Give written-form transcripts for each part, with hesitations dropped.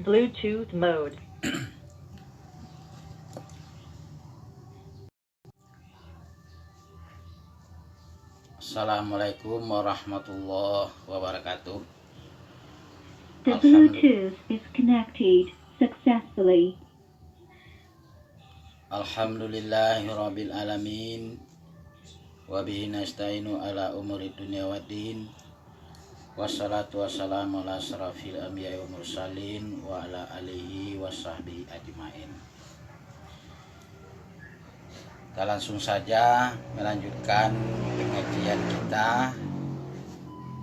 Bluetooth mode. Assalamualaikum warahmatullahi wabarakatuh. The Bluetooth is connected successfully. Alhamdulillahirabbil alamin. Wa bihi nasta'inu ala umuri dunya waddin. Wassalatu wassalamu ala asrafil anbiya'i wal mursalin wa ala alihi washabbihi ajmain. Kita langsung saja melanjutkan pengajian kita,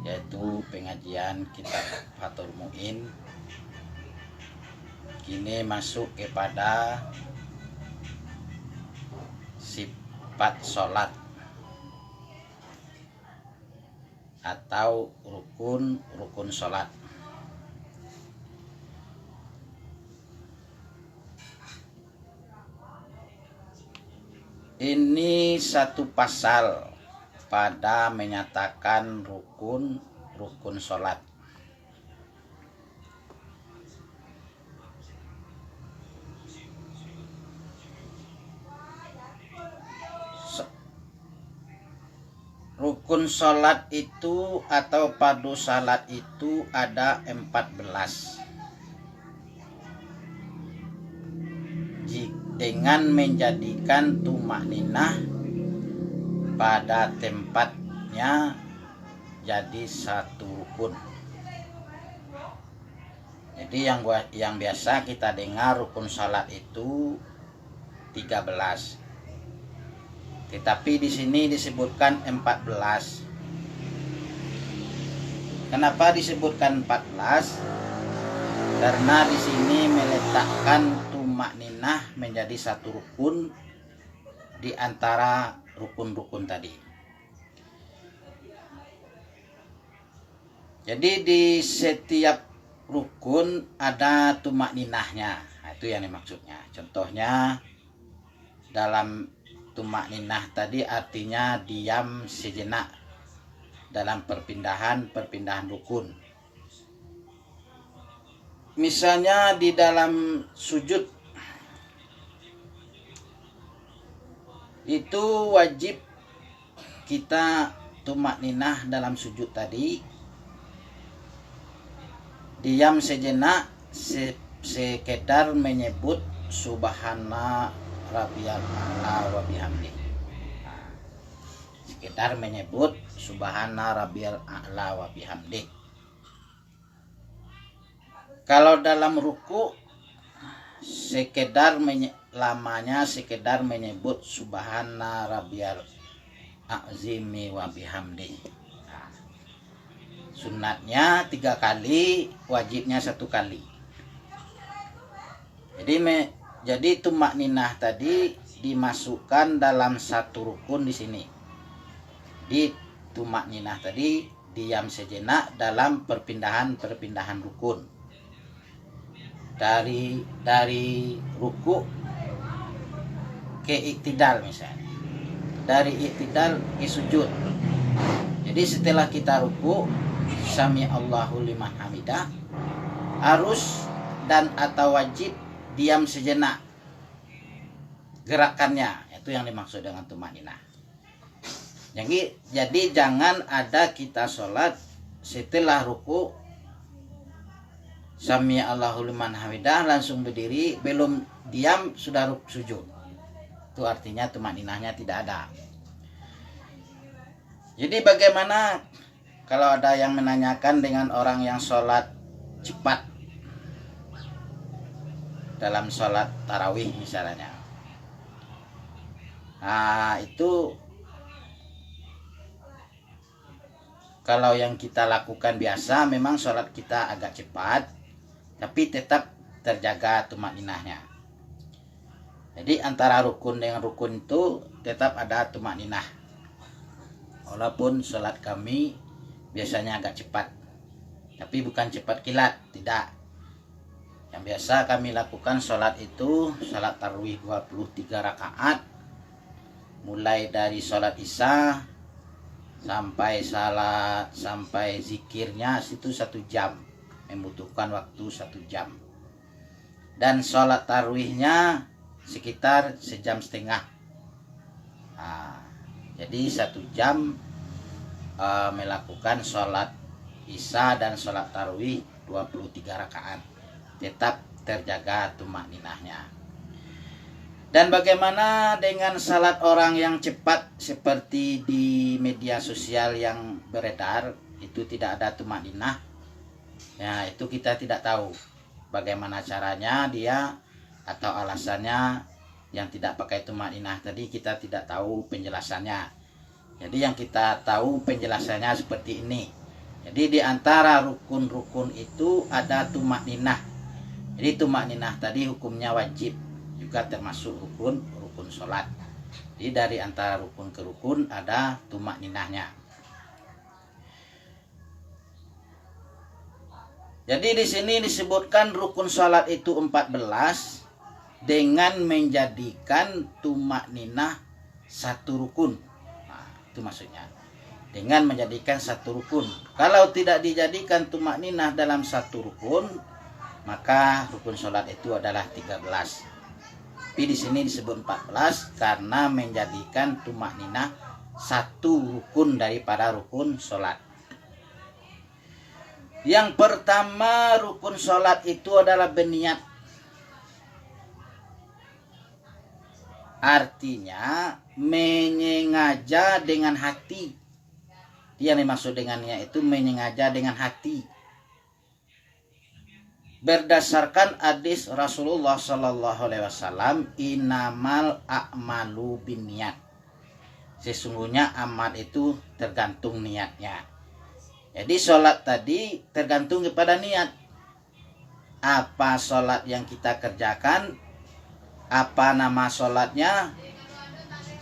yaitu pengajian kitab Fathul Mu'in. Kini masuk kepada sifat sholat atau rukun sholat. Ini satu pasal pada menyatakan rukun sholat. Rukun sholat itu atau fardu salat itu ada 14. Dengan menjadikan tumakninah pada tempatnya jadi satu rukun. Jadi yang biasa kita dengar rukun salat itu 13. Tetapi di sini disebutkan 14. Kenapa disebutkan 14? Karena di sini meletakkan tumakninah menjadi satu rukun di antara rukun-rukun tadi. Jadi di setiap rukun ada tumakninahnya. Nah, itu yang dimaksudnya. Contohnya dalam tumakninah tadi artinya diam sejenak dalam perpindahan rukun. Misalnya di dalam sujud itu wajib kita tumakninah dalam sujud tadi, diam sejenak sekedar menyebut subhana rabbiyal a'la wa bihamdi. Sekedar menyebut subhana rabbiyal a'la wa bihamdi. Kalau dalam ruku lamanya sekedar menyebut subhana rabbiyal azimi wa bihamdi. Nah, sunatnya 3 kali, wajibnya 1 kali. Jadi tumakninah tadi dimasukkan dalam satu rukun di sini. Di tumakninah tadi diam sejenak dalam perpindahan rukun. Dari ruku ke iktidal misalnya, dari iktidal ke sujud. Jadi setelah kita ruku, sami Allahu liman hamidah, harus dan atau wajib diam sejenak gerakannya. Itu yang dimaksud dengan tumakninah. Jadi jangan ada kita sholat setelah ruku sami Allahu liman hamidah langsung berdiri, belum diam sudah sujud. Itu artinya tumakninahnya tidak ada. Jadi bagaimana kalau ada yang menanyakan dengan orang yang sholat cepat dalam sholat tarawih misalnya. Nah itu kalau yang kita lakukan biasa memang sholat kita agak cepat, tapi tetap terjaga tumakninahnya. Jadi antara rukun dengan rukun itu tetap ada tumakninah. Walaupun sholat kami biasanya agak cepat, tapi bukan cepat kilat, tidak. Yang biasa kami lakukan sholat itu sholat tarawih 23 rakaat, mulai dari sholat isya sampai zikirnya itu 1 jam, membutuhkan waktu 1 jam. dan sholat tarawihnya sekitar 1,5 jam. Jadi 1 jam melakukan sholat isya dan sholat tarawih 23 rakaat. Tetap terjaga tumakninahnya. Dan bagaimana dengan salat orang yang cepat seperti di media sosial yang beredar, itu tidak ada tumakninah. Ya, itu kita tidak tahu bagaimana caranya dia atau alasannya yang tidak pakai tumakninah tadi, kita tidak tahu penjelasannya. Jadi yang kita tahu penjelasannya seperti ini. Jadi di antara rukun-rukun itu ada tumakninah. Jadi tumakninah tadi hukumnya wajib, juga termasuk rukun sholat. Jadi dari antara rukun ke rukun ada tumakninahnya. Jadi di sini disebutkan rukun sholat itu 14 dengan menjadikan tumakninah satu rukun. Nah, itu maksudnya. Dengan menjadikan satu rukun. Kalau tidak dijadikan tumakninah dalam satu rukun, maka rukun sholat itu adalah 13. Tapi di sini disebut 14 karena menjadikan tumakninah satu rukun daripada rukun sholat. Yang pertama rukun sholat itu adalah berniat. Artinya menyengaja dengan hati. Yang dimaksud dengan niat itu menyengaja dengan hati. Berdasarkan hadis Rasulullah Sallallahu Alaihi Wasallam, inamal a'malu binniyat. Sesungguhnya amal itu tergantung niatnya. Jadi sholat tadi tergantung kepada niat. Apa sholat yang kita kerjakan? Apa nama sholatnya?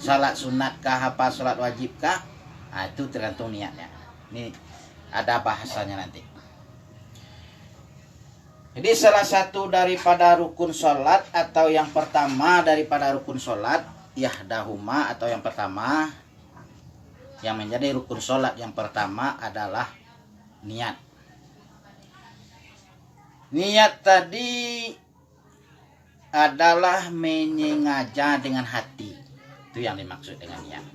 Sholat sunatkah? Apa sholat wajibkah? Nah, itu tergantung niatnya. Ini ada bahasanya nanti. Jadi salah satu daripada rukun sholat atau yang pertama daripada rukun sholat, yahdahuma atau yang pertama, yang menjadi rukun sholat yang pertama adalah niat. Niat tadi adalah menyengaja dengan hati. Itu yang dimaksud dengan niat.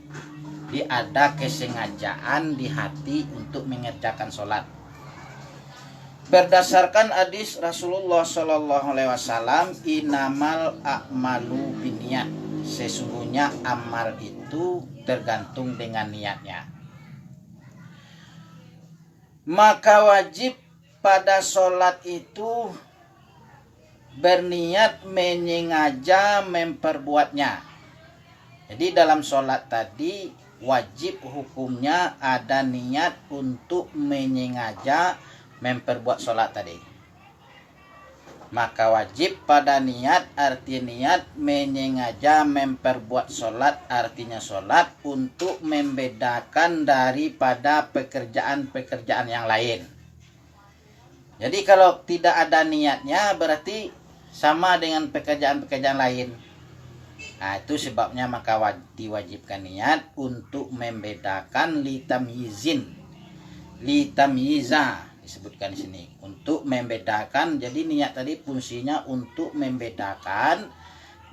Jadi ada kesengajaan di hati untuk mengerjakan sholat. Berdasarkan hadis Rasulullah Sallallahu Alaihi Wasallam, inamal a'malu binniyat. Sesungguhnya amal itu tergantung dengan niatnya. Maka wajib pada sholat itu berniat menyengaja memperbuatnya. Jadi dalam sholat tadi wajib hukumnya ada niat untuk menyengaja memperbuat sholat tadi. Maka wajib pada niat, arti niat menyengaja memperbuat sholat, artinya sholat untuk membedakan daripada pekerjaan-pekerjaan yang lain. Jadi kalau tidak ada niatnya berarti sama dengan pekerjaan-pekerjaan lain. Nah, itu sebabnya maka diwajibkan niat untuk membedakan litamyiza disebutkan di sini untuk membedakan. Jadi niat tadi fungsinya untuk membedakan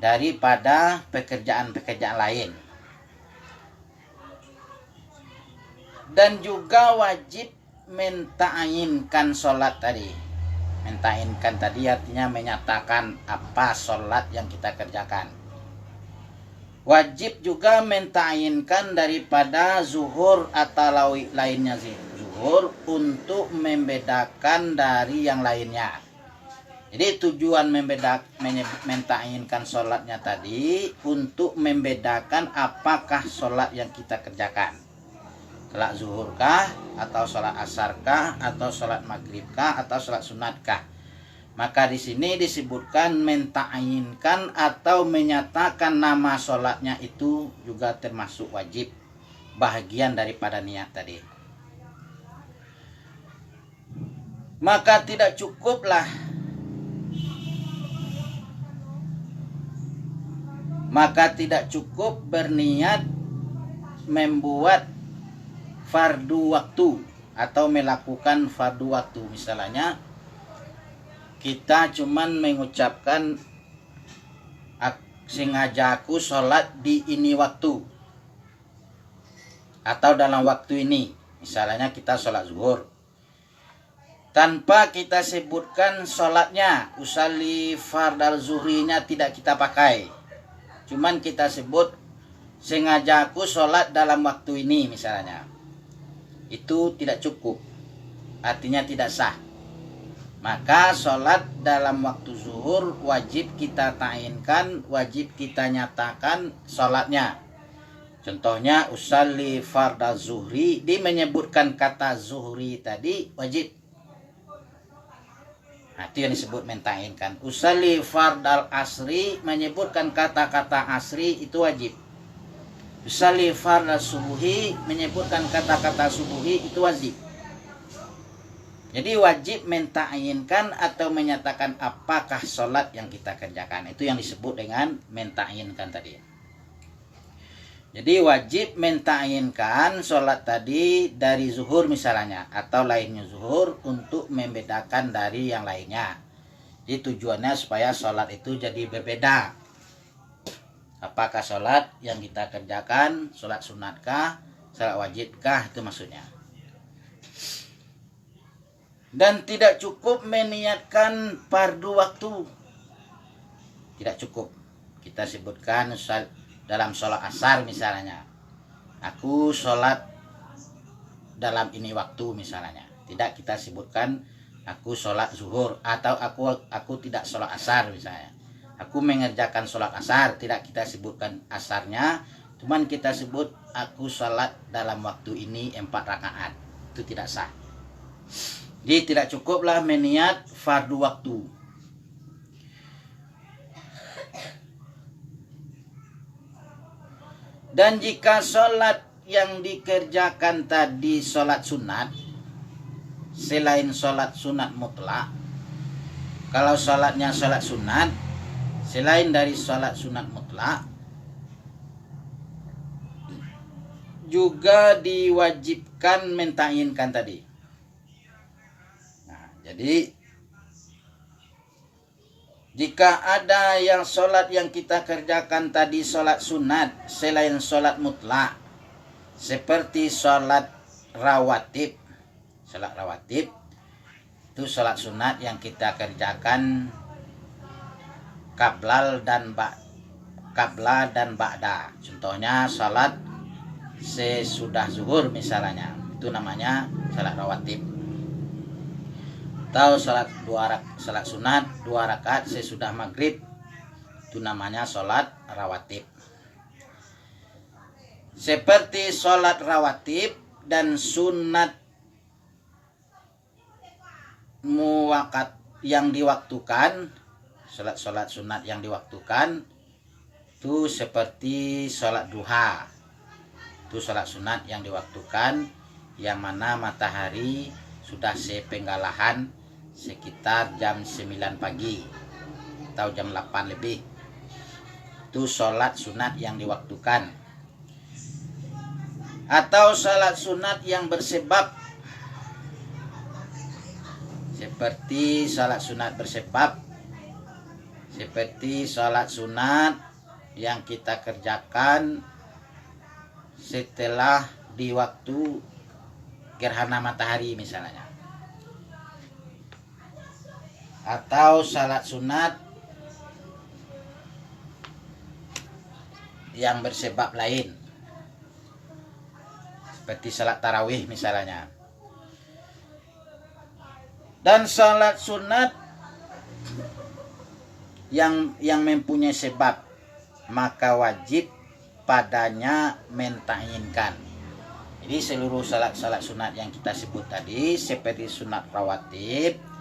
daripada pekerjaan-pekerjaan lain. Dan juga wajib menta'inkan sholat tadi. Menta'inkan tadi artinya menyatakan apa sholat yang kita kerjakan. Wajib juga menta'inkan daripada zuhur atau lainnya zuhur untuk membedakan dari yang lainnya. Jadi tujuan menta'inkan sholatnya tadi untuk membedakan apakah sholat yang kita kerjakan. Sholat zuhurkah, atau sholat asarkah, atau sholat maghribkah, atau sholat sunatkah. Maka di sini disebutkan menta'inkan atau menyatakan nama sholatnya itu juga termasuk wajib, bahagian daripada niat tadi. Maka tidak cukup berniat membuat fardu waktu atau melakukan fardu waktu. Misalnya kita cuman mengucapkan sengaja aku sholat di ini waktu atau dalam waktu ini. Misalnya kita sholat zuhur, tanpa kita sebutkan sholatnya, usalli fardal zuhrinya tidak kita pakai, cuman kita sebut sengaja aku sholat dalam waktu ini misalnya. Itu tidak cukup, artinya tidak sah. Maka sholat dalam waktu zuhur wajib kita ta'inkan, wajib kita nyatakan sholatnya. Contohnya usalli fardal zuhri, di menyebutkan kata zuhri tadi wajib. Nah, itu yang disebut menta'inkan. Usalli fardal asri, menyebutkan kata-kata asri itu wajib. Usalli fardal subuhi, menyebutkan kata-kata subuhi itu wajib. Jadi wajib menta'inkan atau menyatakan apakah sholat yang kita kerjakan. Itu yang disebut dengan menta'inkan tadi. Jadi wajib menta'inkan sholat tadi dari zuhur misalnya, atau lainnya zuhur, untuk membedakan dari yang lainnya. Jadi tujuannya supaya sholat itu jadi berbeda. Apakah sholat yang kita kerjakan, sholat sunatkah, sholat wajibkah, itu maksudnya. Dan tidak cukup meniatkan fardu waktu. Tidak cukup. Kita sebutkan dalam sholat asar misalnya, aku sholat dalam ini waktu misalnya. Tidak kita sebutkan aku sholat zuhur, atau aku tidak sholat asar misalnya. Aku mengerjakan sholat asar, tidak kita sebutkan asarnya, cuman kita sebut aku sholat dalam waktu ini 4 rakaat. Itu tidak sah. Jadi tidak cukuplah meniat fardu waktu. Dan jika sholat yang dikerjakan tadi sholat sunat, selain sholat sunat mutlak, kalau sholatnya sholat sunat, selain dari sholat sunat mutlak, juga diwajibkan menta'inkan tadi. Jadi jika ada yang sholat yang kita kerjakan tadi sholat sunat selain sholat mutlak, seperti sholat rawatib. Sholat rawatib itu sholat sunat yang kita kerjakan qabla dan ba'da. Contohnya sholat sesudah zuhur misalnya, itu namanya sholat rawatib. Atau sholat sunat 2 rakaat sesudah maghrib, itu namanya sholat rawatib. Seperti sholat rawatib dan sunat muwakat yang diwaktukan, sholat sunat yang diwaktukan itu seperti sholat duha. Itu sholat sunat yang diwaktukan, yang mana matahari sudah sepenggalahan sekitar jam 9 pagi atau jam 8 lebih. Itu sholat sunat yang diwaktukan. Atau sholat sunat yang bersebab, seperti sholat sunat bersebab, seperti sholat sunat yang kita kerjakan setelah di waktu gerhana matahari misalnya. Atau salat sunat yang bersebab lain, seperti salat tarawih misalnya. Dan salat sunat yang mempunyai sebab, maka wajib padanya menta'inkan. Jadi seluruh salat sunat yang kita sebut tadi, seperti sunat rawatib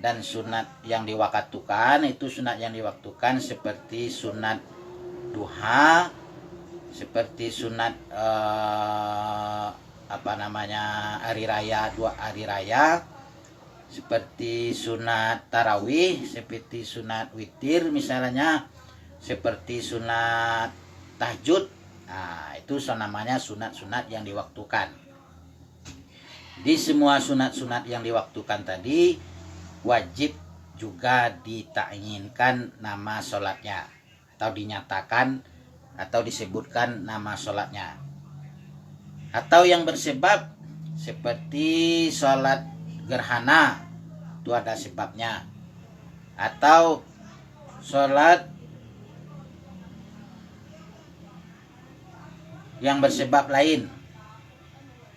dan sunat yang diwaktukan, itu sunat yang diwaktukan seperti sunat duha, seperti sunat hari raya, 2 hari raya, seperti sunat tarawih, seperti sunat witir misalnya, seperti sunat tahajud. Nah, itu namanya sunat-sunat yang diwaktukan. Di semua sunat-sunat yang diwaktukan tadi wajib juga ditayinkan nama sholatnya, atau dinyatakan atau disebutkan nama sholatnya. Atau yang bersebab seperti sholat gerhana, itu ada sebabnya. Atau sholat yang bersebab lain,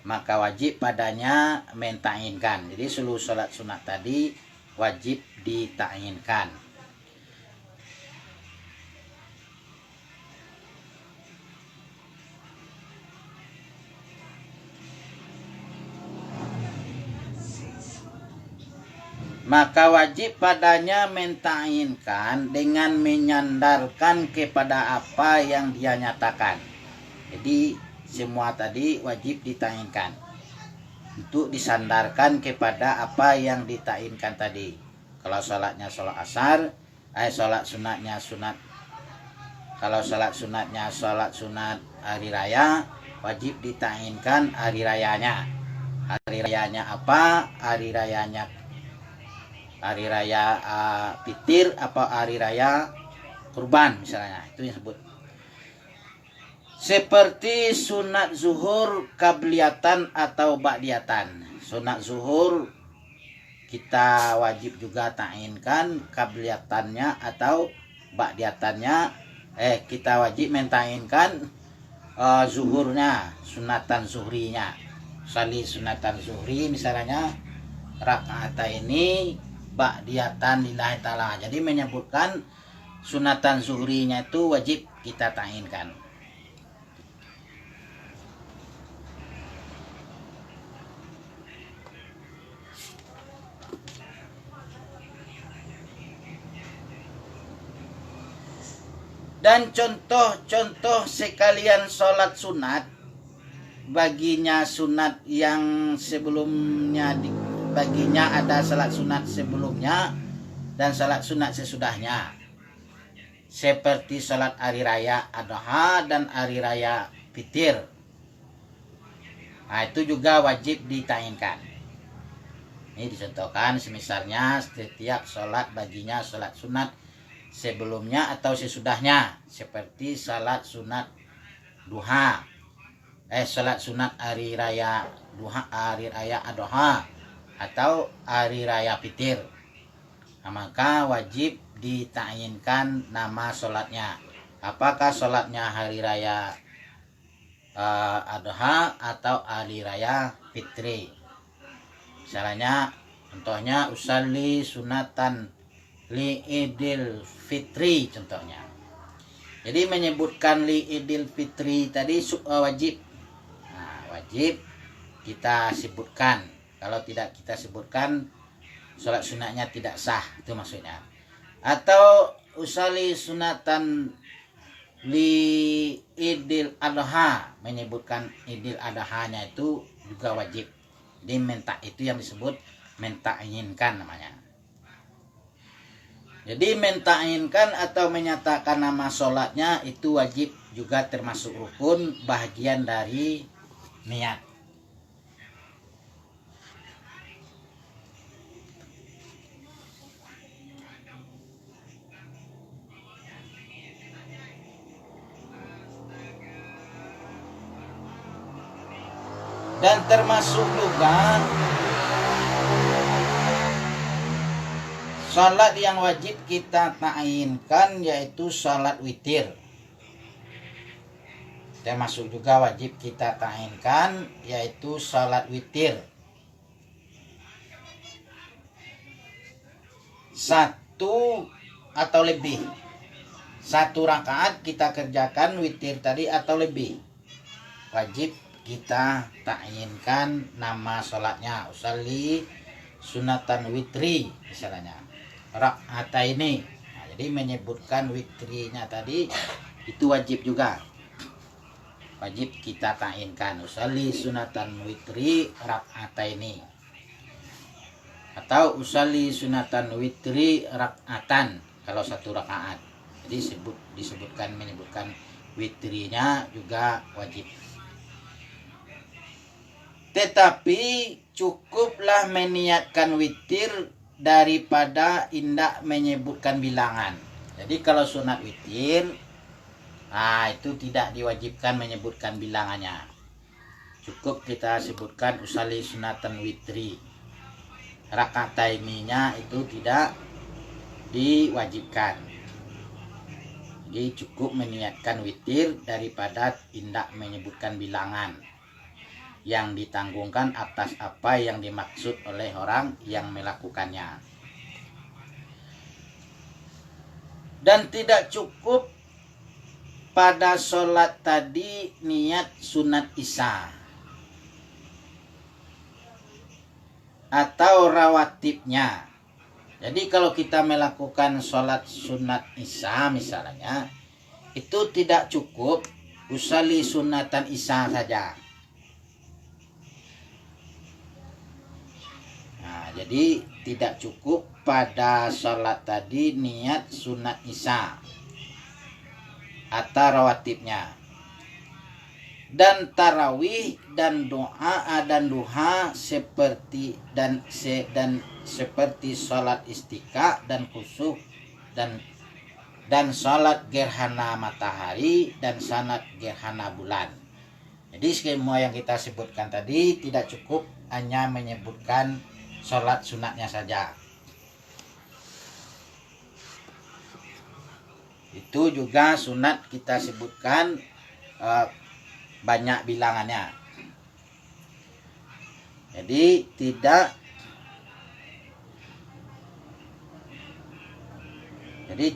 maka wajib padanya mentayinkan. Jadi seluruh sholat sunat tadi wajib ditayinkan. Maka wajib padanya mentayinkan dengan menyandarkan kepada apa yang dia nyatakan. Jadi semua tadi wajib ditayinkan untuk disandarkan kepada apa yang ditayinkan tadi. Kalau sholatnya sholat asar, sholat sunatnya sunat. Kalau sholat sunatnya sholat sunat hari raya, wajib ditayinkan hari rayanya. Hari rayanya apa? Hari raya fitir apa hari raya kurban misalnya, itu yang sebut. Seperti sunat zuhur qabliyatan atau ba'diyatan. Sunat zuhur kita wajib juga tayinkan, qabliyatannya atau ba'diyatannya kita wajib mentayinkan zuhurnya, sunatan zuhrinya. Sali sunatan zuhri misalnya rakaat ini ba'diyatan lillahi ta'ala. Jadi menyebutkan sunatan zuhrinya itu wajib kita tayinkan. Dan contoh-contoh sekalian sholat sunat, baginya sunat yang sebelumnya baginya ada salat sunat sebelumnya dan salat sunat sesudahnya. Seperti salat hari raya Adha dan hari raya Fitir. Nah, itu juga wajib ditayinkan. Ini dicontohkan semisalnya setiap salat baginya salat sunat sebelumnya atau sesudahnya, seperti salat sunat duha. Salat sunat hari raya duha, hari raya Adha atau hari raya Fitir. Nah, maka wajib ditayinkan nama sholatnya. Apakah sholatnya hari raya Adha atau hari raya Fitri. Misalnya contohnya usalli sunatan li idil fitri contohnya. Jadi menyebutkan li idil fitri tadi wajib. Nah, wajib kita sebutkan. Kalau tidak kita sebutkan, sholat sunatnya tidak sah, itu maksudnya. Atau usali sunatan li idil adha, menyebutkan idil adhanya itu juga wajib. Jadi minta itu yang disebut mentayinkan namanya. Jadi mentayinkan atau menyatakan nama sholatnya itu wajib juga termasuk rukun, bahagian dari niat. Dan termasuk juga salat yang wajib kita tayinkan yaitu salat witir. Termasuk juga wajib kita tayinkan yaitu salat witir. Satu atau lebih. Satu rakaat kita kerjakan witir tadi atau lebih. Wajib kita tayinkan nama sholatnya. Usalli sunatan witri misalnya. Rakaataini. Nah, jadi menyebutkan witrinya tadi itu wajib juga. Wajib kita tayinkan. Usalli sunatan witri rakaataini. Atau usalli sunatan witri rakaatan kalau satu rakaat. Jadi menyebutkan witrinya juga wajib. Tetapi cukuplah meniatkan witir daripada indak menyebutkan bilangan. Jadi kalau sunat witir, itu tidak diwajibkan menyebutkan bilangannya. Cukup kita sebutkan usalli sunatan witri. Rakataininya itu tidak diwajibkan. Jadi cukup meniatkan witir daripada indak menyebutkan bilangan yang ditanggungkan atas apa yang dimaksud oleh orang yang melakukannya. Dan tidak cukup pada sholat tadi niat sunat isya atau rawatibnya. Jadi kalau kita melakukan sholat sunat isya misalnya, itu tidak cukup usalli sunatan isya saja. Jadi tidak cukup pada sholat tadi niat sunat isya atau rawatibnya. Dan tarawih dan doa dan duha seperti seperti sholat istiqa dan khusuf dan sholat gerhana matahari dan salat gerhana bulan. Jadi semua yang kita sebutkan tadi tidak cukup hanya menyebutkan sholat sunatnya saja. Itu juga sunat kita sebutkan banyak bilangannya. Jadi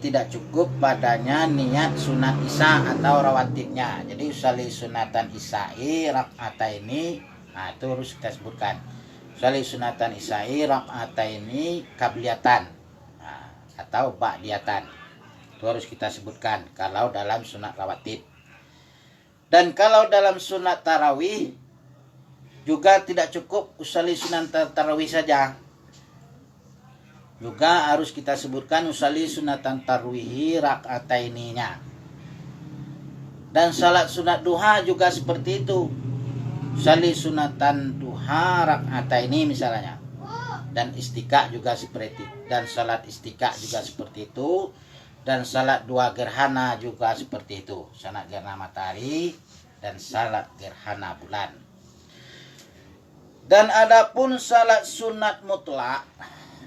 tidak cukup padanya niat sunat isya atau rawatibnya. Jadi usalli sunatan isya'i rak'ataini, itu harus kita sebutkan. Usalli sunatan isya'i rak'ataini qabliyatan atau ba'diyatan. Itu harus kita sebutkan kalau dalam sunat rawatib. Dan kalau dalam sunat tarawih juga tidak cukup usalli sunat tarawih saja. Juga harus kita sebutkan usalli sunatan tarwihi rak'ataininya. Dan salat sunat duha juga seperti itu. Usalli sunatan duha rak'ataini misalnya. Dan istiqa juga seperti itu. Dan salat istiqa juga seperti itu. Dan salat dua gerhana juga seperti itu. Salat gerhana matahari dan salat gerhana bulan. Dan adapun salat sunat mutlak,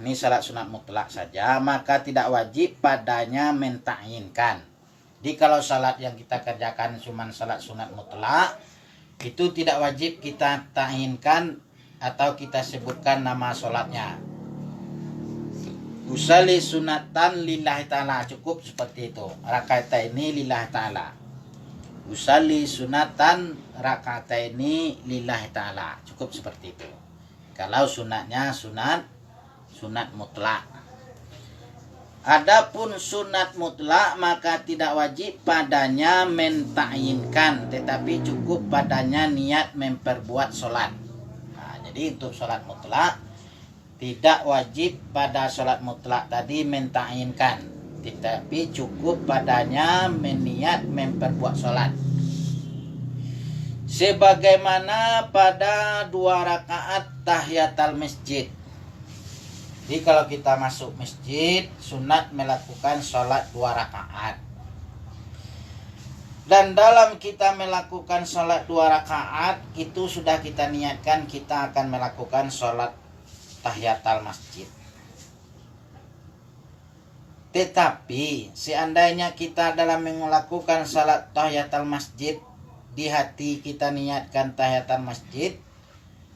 ini salat sunat mutlak saja, maka tidak wajib padanya menta'yinkan. Jadi kalau salat yang kita kerjakan cuma salat sunat mutlak, itu tidak wajib kita ta'yinkan atau kita sebutkan nama salatnya. Usalli sunatan lillahi ta'ala, cukup seperti itu. Raka'ataini lillahi ta'ala. Usalli sunatan raka'ataini lillahi ta'ala, cukup seperti itu. Kalau sunatnya sunat mutlak. Adapun sunat mutlak maka tidak wajib padanya menta'yinkan, tetapi cukup padanya niat memperbuat sholat. Jadi untuk sholat mutlak tidak wajib pada sholat mutlak tadi menta'yinkan, tetapi cukup padanya meniat memperbuat sholat. Sebagaimana pada 2 rakaat tahiyatul masjid. Jadi kalau kita masuk masjid, sunat melakukan sholat 2 rakaat. Dan dalam kita melakukan sholat 2 rakaat, itu sudah kita niatkan kita akan melakukan sholat tahiyatul masjid. Tetapi seandainya kita dalam melakukan sholat tahiyatul masjid, di hati kita niatkan tahiyatul masjid,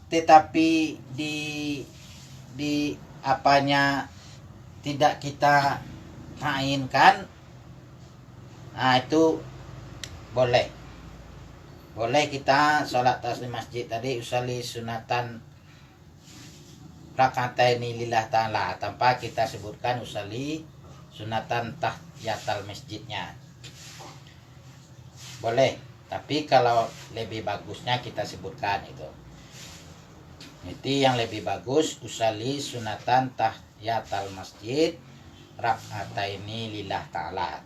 tetapi di apanya tidak kita ta'yinkan, itu boleh kita sholat taslim masjid tadi usalli sunatan raka'ataini lillah ta'ala tanpa kita sebutkan usalli sunatan tahiyatul masjidnya. Boleh, tapi kalau lebih bagusnya kita sebutkan itu yang lebih bagus, usalli sunatan tahiyatul masjid rak'ataini lillah ta'ala.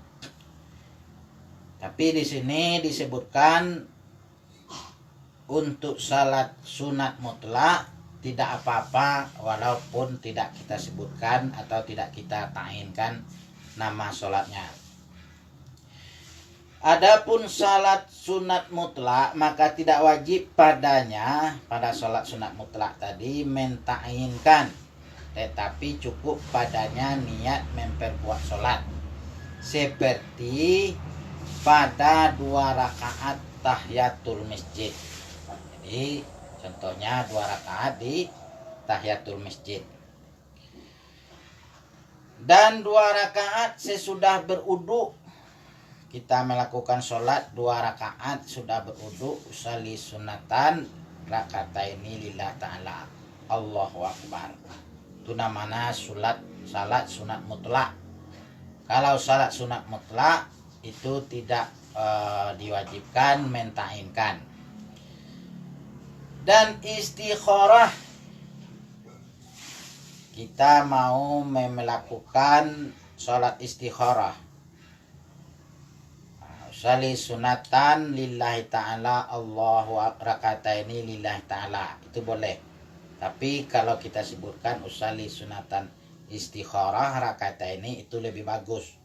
Tapi di sini disebutkan untuk salat sunat mutlak tidak apa-apa walaupun tidak kita sebutkan atau tidak kita tayinkan nama sholatnya. Adapun salat sunat mutlak maka tidak wajib padanya pada salat sunat mutlak tadi menta'inkan, tetapi cukup padanya niat memperbuat salat seperti pada 2 rakaat tahiyatul masjid. Jadi contohnya 2 rakaat di tahiyatul masjid. Dan 2 rakaat sesudah berwudu kita melakukan sholat 2 rakaat sudah berwudu, usalli sunatan rakataini lillah ta'ala Allahu Akbar. Itu namanya salat sunat mutlak. Kalau salat sunat mutlak itu tidak diwajibkan menta'inkan. Dan istikharah, kita mau melakukan sholat istikharah, usalli sunatan lillahi ta'ala Allahu rakataini lillahi ta'ala, itu boleh. Tapi kalau kita sebutkan usalli sunatan istikharah rakataini itu lebih bagus.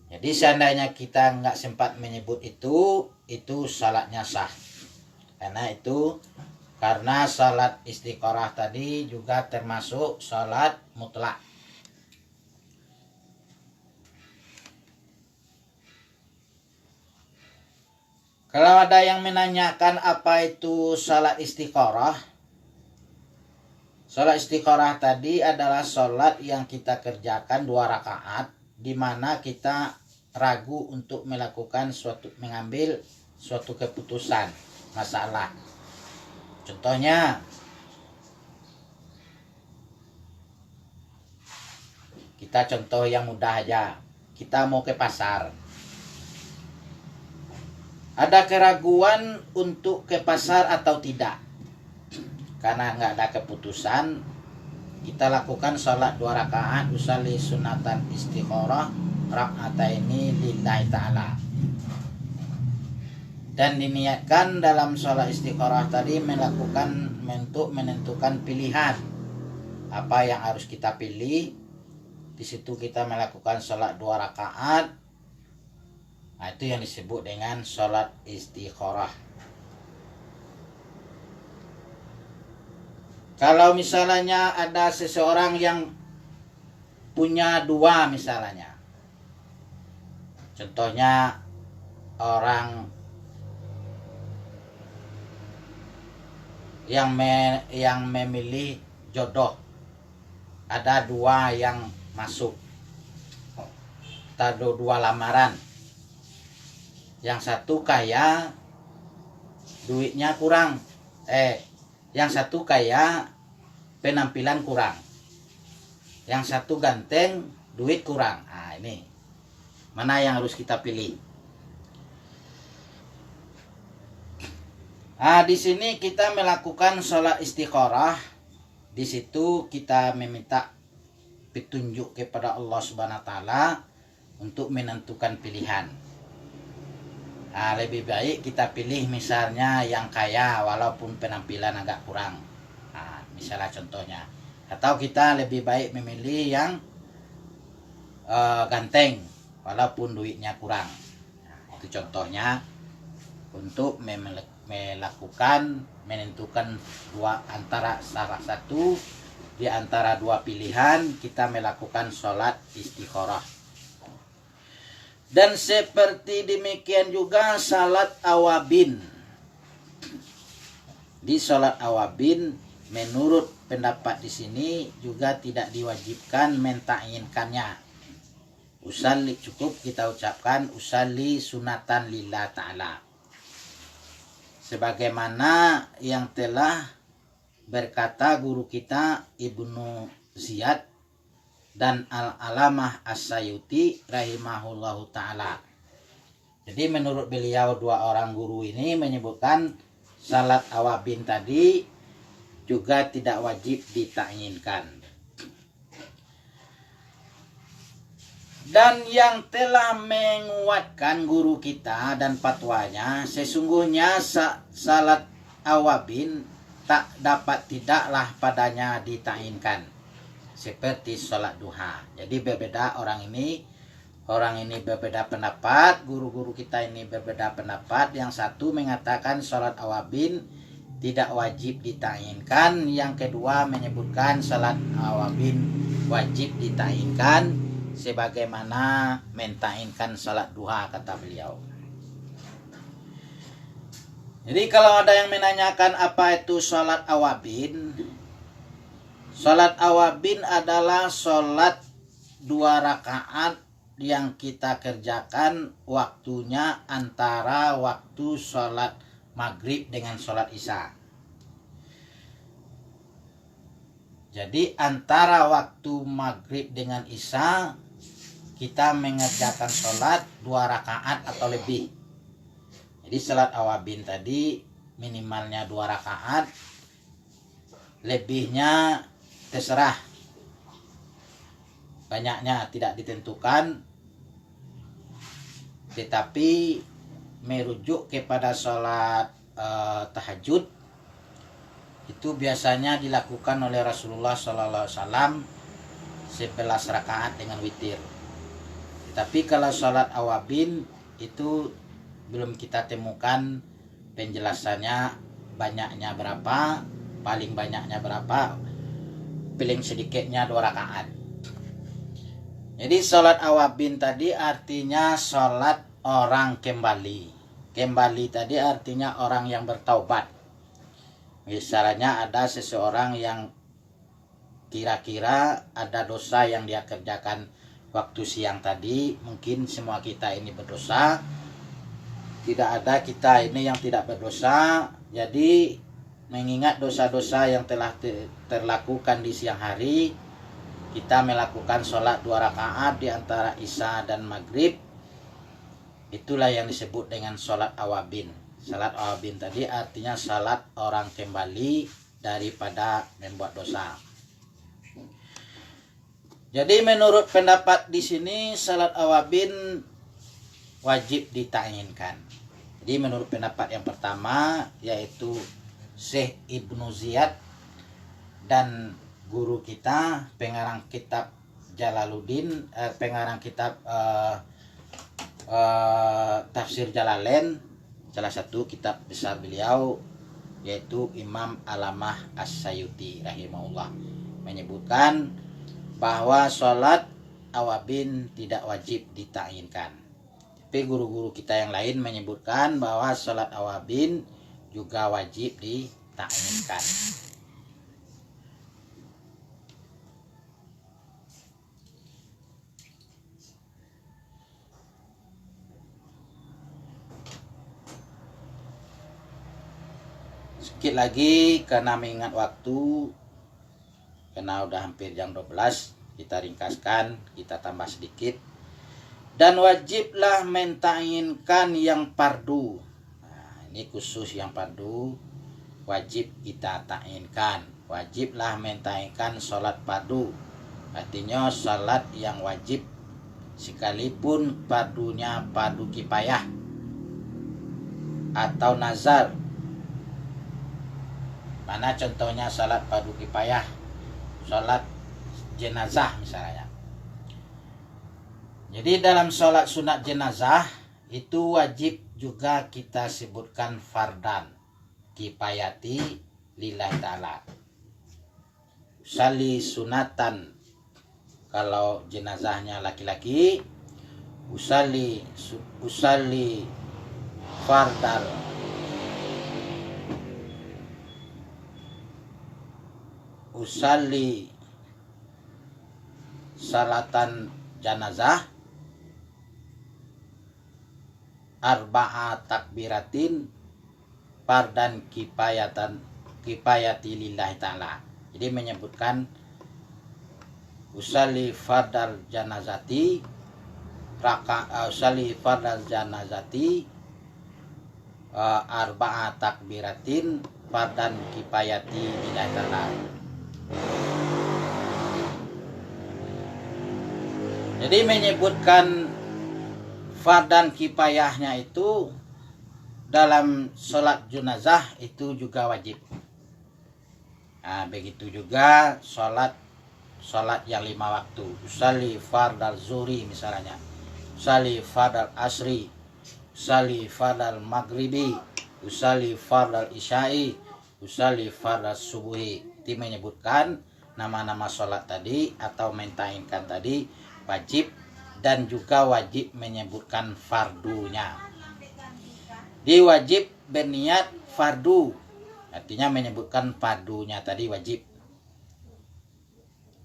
Jadi seandainya kita nggak sempat menyebut itu salatnya sah. Karena salat istikharah tadi juga termasuk salat mutlak. Kalau ada yang menanyakan apa itu salat istikharah, salat istikharah tadi adalah salat yang kita kerjakan 2 rakaat, di mana kita ragu untuk mengambil suatu keputusan masalah. Contohnya, kita contoh yang mudah aja, kita mau ke pasar. Ada keraguan untuk ke pasar atau tidak. Karena nggak ada keputusan, kita lakukan sholat 2 rakaat usalli sunatan istikharah rakataini lillahi ta'ala. Dan diniatkan dalam sholat istikharah tadi untuk menentukan pilihan. Apa yang harus kita pilih. Di situ kita melakukan sholat 2 rakaat. Nah, itu yang disebut dengan sholat istikharah. Kalau misalnya ada seseorang yang punya 2 misalnya. Contohnya orang yang memilih jodoh. Ada 2 yang masuk. Ada 2 lamaran. Yang satu kaya, duitnya kurang. Yang satu kaya, penampilan kurang. Yang satu ganteng, duit kurang. Nah, ini mana yang harus kita pilih? Nah, di sini kita melakukan sholat istikharah. Di situ kita meminta petunjuk kepada Allah Subhanahu wa taala untuk menentukan pilihan. Nah, lebih baik kita pilih misalnya yang kaya walaupun penampilan agak kurang. Nah, misalnya contohnya. Atau kita lebih baik memilih yang ganteng walaupun duitnya kurang. Nah, itu contohnya untuk menentukan antara salah satu di antara 2 pilihan, kita melakukan sholat istikharah. Dan seperti demikian juga salat awabin. Di salat awabin menurut pendapat di sini juga tidak diwajibkan menta'inkannya. Usalli, cukup kita ucapkan usalli sunatan lillah ta'ala. Sebagaimana yang telah berkata guru kita Ibnu Ziyad dan Al-Alamah As-Sayuti rahimahullahu ta'ala. Jadi menurut beliau 2 orang guru ini menyebutkan salat awabin tadi juga tidak wajib dita'yinkan. Dan yang telah menguatkan guru kita dan fatwanya, sesungguhnya salat awabin tak dapat tidaklah padanya dita'inkan, seperti sholat duha. Jadi berbeda orang ini berbeda pendapat, guru-guru kita ini berbeda pendapat. Yang satu mengatakan sholat awabin tidak wajib dita'inkan, yang kedua menyebutkan sholat awabin wajib dita'inkan sebagaimana menta'inkan sholat duha, kata beliau. Jadi kalau ada yang menanyakan apa itu sholat awabin, sholat awabin adalah sholat 2 rakaat yang kita kerjakan waktunya antara waktu sholat maghrib dengan sholat isya. Jadi antara waktu maghrib dengan isya kita mengerjakan sholat 2 rakaat atau lebih. Jadi sholat awabin tadi minimalnya 2 rakaat, lebihnya terserah, banyaknya tidak ditentukan, tetapi merujuk kepada sholat tahajud itu biasanya dilakukan oleh Rasulullah SAW 11 rakaat dengan witir. Tetapi kalau sholat awabin itu belum kita temukan penjelasannya, banyaknya berapa, paling banyaknya berapa, paling sedikitnya 2 rakaat. Jadi sholat awabin tadi artinya sholat orang kembali. Kembali tadi artinya orang yang bertaubat. Misalnya ada seseorang yang kira-kira ada dosa yang dia kerjakan waktu siang tadi, mungkin semua kita ini berdosa, tidak ada kita ini yang tidak berdosa. Jadi mengingat dosa-dosa yang telah terlakukan di siang hari, kita melakukan sholat 2 rakaat di antara isya dan maghrib. Itulah yang disebut dengan sholat awabin. Sholat awabin tadi artinya sholat orang kembali daripada membuat dosa. Jadi menurut pendapat di sini sholat awabin wajib dita'inkan. Jadi menurut pendapat yang pertama, yaitu Syekh Ibnu Ziyad dan guru kita, pengarang kitab Jalaluddin, pengarang kitab Tafsir Jalalain, salah satu kitab besar beliau, yaitu Imam Alamah As-Sayuti rahimahullah, menyebutkan bahwa sholat awabin tidak wajib dita'inkan. Tapi guru-guru kita yang lain menyebutkan bahwa sholat awabin juga wajib dita'inkan. Sedikit lagi karena mengingat waktu, karena udah hampir jam 12, kita ringkaskan, kita tambah sedikit. Dan wajiblah menta'inkan yang fardu. Nah, ini khusus yang fardu wajib kita ta'inkan. Wajiblah menta'inkan sholat fardu. Artinya sholat yang wajib sekalipun fardunya fardu kifayah atau nazar. Mana contohnya sholat fardu kifayah? Sholat jenazah misalnya. Jadi dalam sholat sunat jenazah itu wajib juga kita sebutkan fardan kifayati lillahi ta'ala. Usali sunatan kalau jenazahnya laki-laki, usali fardal usali salatan janazah arba'a takbiratin fardan kifayati lillahi ta'ala. Jadi menyebutkan usali fardal janazati arba'a takbiratin fardan kifayati lillahi ta'ala. Jadi menyebutkan fardan kifayahnya itu dalam sholat jenazah itu juga wajib. Nah, begitu juga sholat yang 5 waktu. Usalli fardal zuhri misalnya, usalli fardal asri, usalli fardal maghribi, usalli fardal isya'i, usalli fardal subuhi. Itu menyebutkan nama-nama sholat tadi atau mentainkan tadi wajib, dan juga wajib menyebutkan fardunya. Di wajib berniat fardu, artinya menyebutkan fardunya tadi wajib.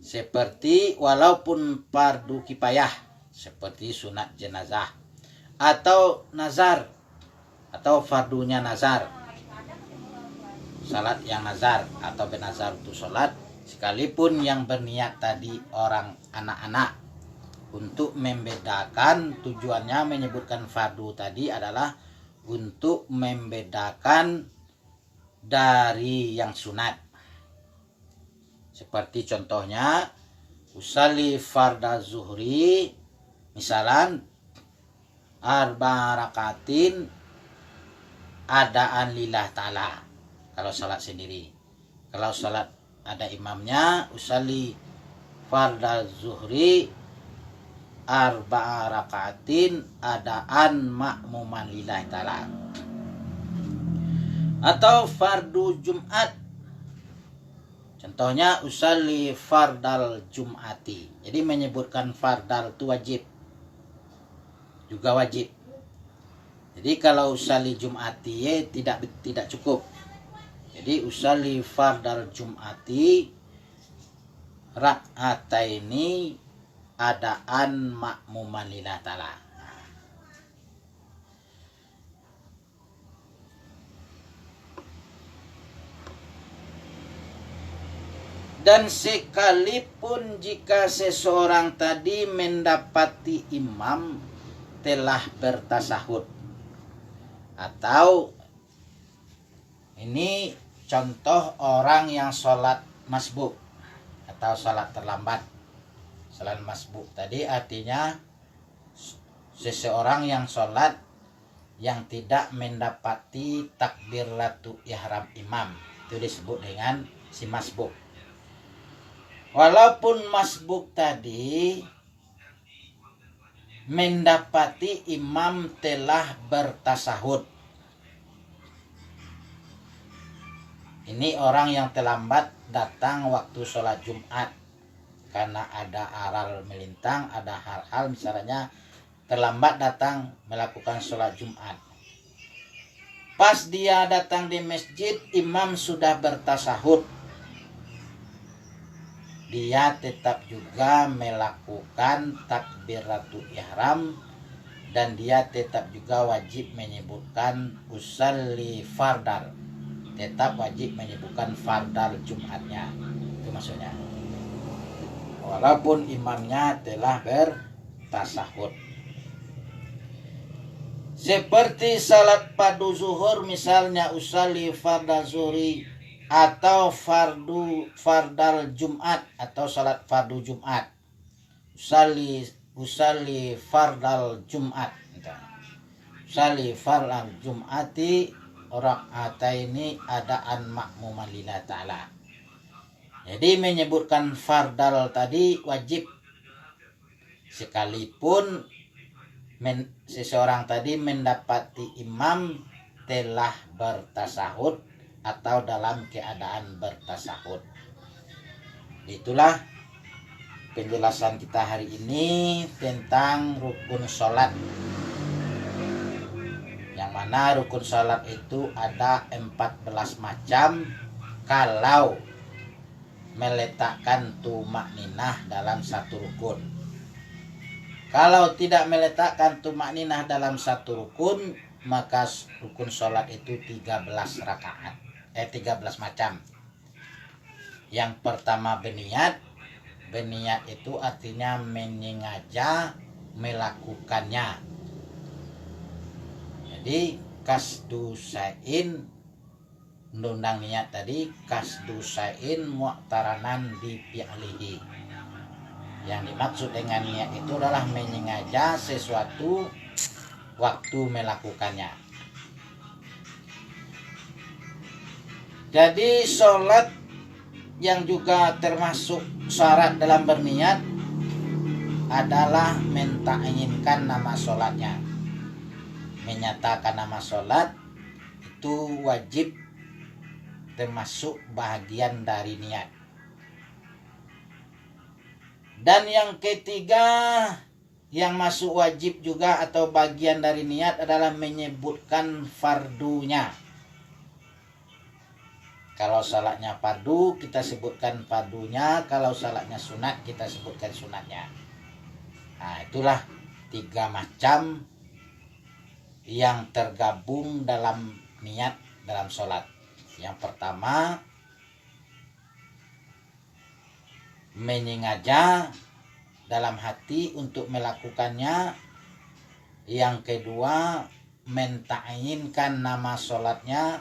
Seperti walaupun fardu kifayah, seperti sunat jenazah atau nazar, atau fardunya nazar, salat yang nazar atau bernazar untuk sholat, sekalipun yang berniat tadi orang anak-anak. Untuk membedakan, tujuannya menyebutkan fardu tadi adalah untuk membedakan dari yang sunat. Seperti contohnya usalli farda zuhri, misalan arba rakatin adaan lillah ta'ala, kalau salat sendiri. Kalau salat ada imamnya, usalli farda zuhri arba rakatin adaan makmuman lillah ta'ala. Atau fardu Jumat, contohnya usalli fardal jum'ati. Jadi menyebutkan fardal itu wajib, juga wajib. Jadi kalau usalli jum'ati tidak cukup. Jadi usalli fardal jum'ati rak'ataini adaan makmuman lillah ta'ala. Dan sekalipun jika seseorang tadi mendapati imam telah bertasahud, atau ini contoh orang yang sholat masbuk atau sholat terlambat. Sholat masbuk tadi artinya seseorang yang sholat yang tidak mendapati takbiratul ihram imam, itu disebut dengan si masbuk. Walaupun masbuk tadi mendapati imam telah bertasahud. Ini orang yang terlambat datang waktu sholat Jumat karena ada aral melintang, ada hal-hal misalnya terlambat datang melakukan sholat Jumat. Pas dia datang di masjid, imam sudah bertasahud. Dia tetap juga melakukan takbiratul ihram, dan dia tetap juga wajib menyebutkan usalli fardal, tetap wajib menyebutkan fardal Jumatnya. Itu maksudnya, walaupun imamnya telah bertasahud. Seperti salat padu zuhur, misalnya usalli fardal zuhri atau fardal Jumat atau salat fardu Jumat. Usalli fardal Jumat. Usalli fardal Jumati rak'ataini adaan makmuman lillah ta'ala. Jadi menyebutkan fardal tadi wajib, sekalipun seseorang tadi mendapati imam telah bertasahud atau dalam keadaan bertasahud. Itulah penjelasan kita hari ini tentang rukun sholat, yang mana rukun sholat itu ada 14 macam kalau meletakkan tumakninah dalam satu rukun. Kalau tidak meletakkan tumakninah dalam satu rukun, maka rukun sholat itu 13 rakaat. 13 macam. Yang pertama berniat. Berniat itu artinya menyengaja melakukannya. Jadi kasdu sain, undang niat tadi, kasdu sain mu'taranan bi fi'lihi. Yang dimaksud dengan niat itu adalah menyengaja sesuatu waktu melakukannya. Jadi sholat yang juga termasuk syarat dalam berniat adalah mentaknyinkan nama sholatnya. Menyatakan nama sholat itu wajib, termasuk bahagian dari niat. Dan yang ketiga yang masuk wajib juga atau bagian dari niat adalah menyebutkan fardunya. Kalau salatnya fardu kita sebutkan fardunya, kalau salatnya sunat kita sebutkan sunatnya. Nah, itulah 3 macam yang tergabung dalam niat dalam sholat. Yang pertama, menyengaja dalam hati untuk melakukannya. Yang kedua, menta'yinkan nama sholatnya.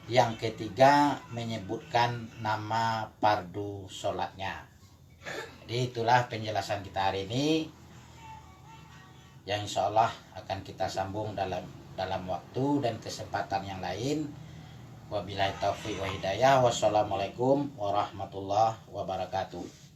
Yang ketiga, menyebutkan nama fardu sholatnya. Jadi itulah penjelasan kita hari ini, yang insya Allah akan kita sambung dalam waktu dan kesempatan yang lain. Wabillahi taufiq wa hidayah. Wassalamualaikum warahmatullahi wabarakatuh.